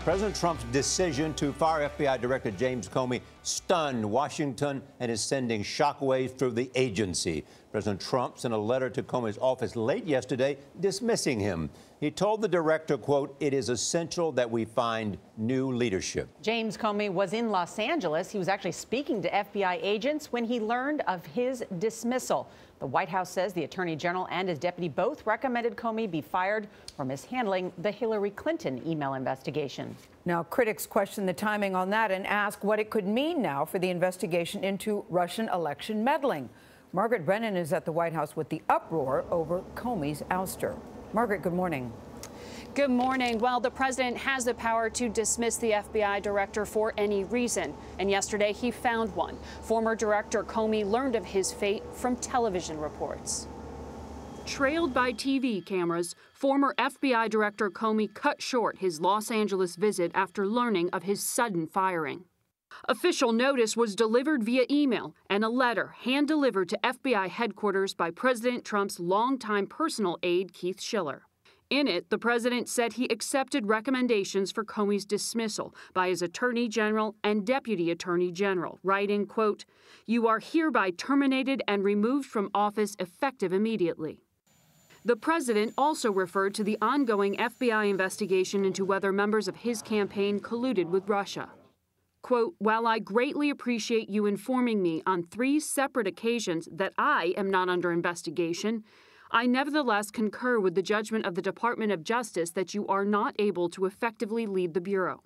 President Trump's decision to fire FBI Director James Comey stunned Washington and is sending shockwaves through the agency. President Trump sent a letter to Comey's office late yesterday dismissing him. He told the director, quote, "It is essential that we find new leadership." James Comey was in Los Angeles. He was actually speaking to FBI agents when he learned of his dismissal. The White House says the Attorney General and his deputy both recommended Comey be fired for mishandling the Hillary Clinton email investigation. Now, critics question the timing on that and ask what it could mean now for the investigation into Russian election meddling. Margaret Brennan is at the White House with the uproar over Comey's ouster. Margaret, good morning. Good morning. Well, the president has the power to dismiss the FBI director for any reason. And yesterday he found one. Former Director Comey learned of his fate from television reports. Trailed by TV cameras, former FBI Director Comey cut short his Los Angeles visit after learning of his sudden firing. Official notice was delivered via email and a letter hand-delivered to FBI headquarters by President Trump's longtime personal aide, Keith Schiller. In it, the president said he accepted recommendations for Comey's dismissal by his attorney general and deputy attorney general, writing, quote, "You are hereby terminated and removed from office effective immediately." The president also referred to the ongoing FBI investigation into whether members of his campaign colluded with Russia. Quote, "While I greatly appreciate you informing me on 3 separate occasions that I am not under investigation, I nevertheless concur with the judgment of the Department of Justice that you are not able to effectively lead the Bureau."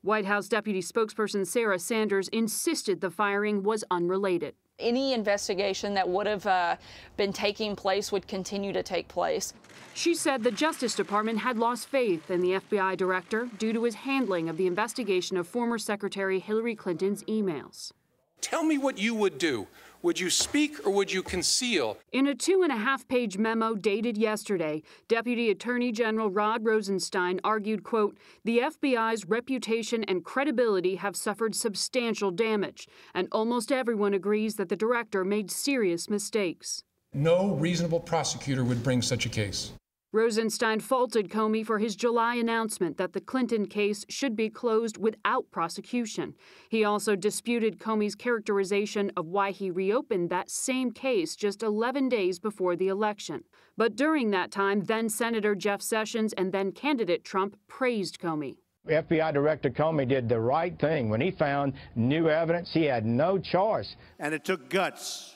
White House Deputy Spokesperson Sarah Sanders insisted the firing was unrelated. Any investigation that would have been taking place would continue to take place. She said the Justice Department had lost faith in the FBI director due to his handling of the investigation of former Secretary Hillary Clinton's emails. Tell me what you would do. Would you speak or would you conceal? In a 2.5-page memo dated yesterday, Deputy Attorney General Rod Rosenstein argued, quote, "The FBI's reputation and credibility have suffered substantial damage, and almost everyone agrees that the director made serious mistakes." No reasonable prosecutor would bring such a case. Rosenstein faulted Comey for his July announcement that the Clinton case should be closed without prosecution. He also disputed Comey's characterization of why he reopened that same case just 11 days before the election. But during that time, then-Senator Jeff Sessions and then-candidate Trump praised Comey. FBI Director Comey did the right thing. When he found new evidence, he had no choice. And it took guts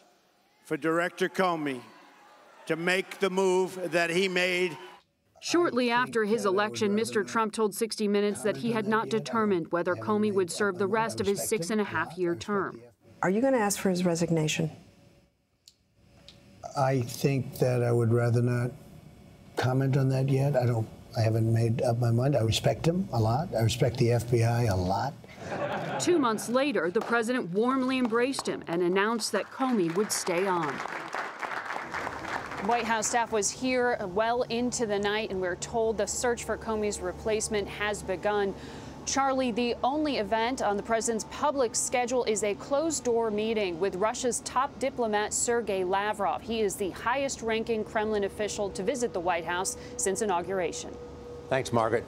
for Director Comey to make the move that he made. Shortly after his election, Mr. Trump told 60 Minutes that he had not determined whether Comey would serve the rest of his 6.5-year term. Are you going to ask for his resignation? I think that I would rather not comment on that yet. I haven't made up my mind. I respect him a lot. I respect the FBI a lot. 2 months later, the president warmly embraced him and announced that Comey would stay on. White House staff was here well into the night, and we're told the search for Comey's replacement has begun. Charlie, the only event on the president's public schedule is a closed-door meeting with Russia's top diplomat, Sergei Lavrov. He is the highest-ranking Kremlin official to visit the White House since inauguration. Thanks, Margaret.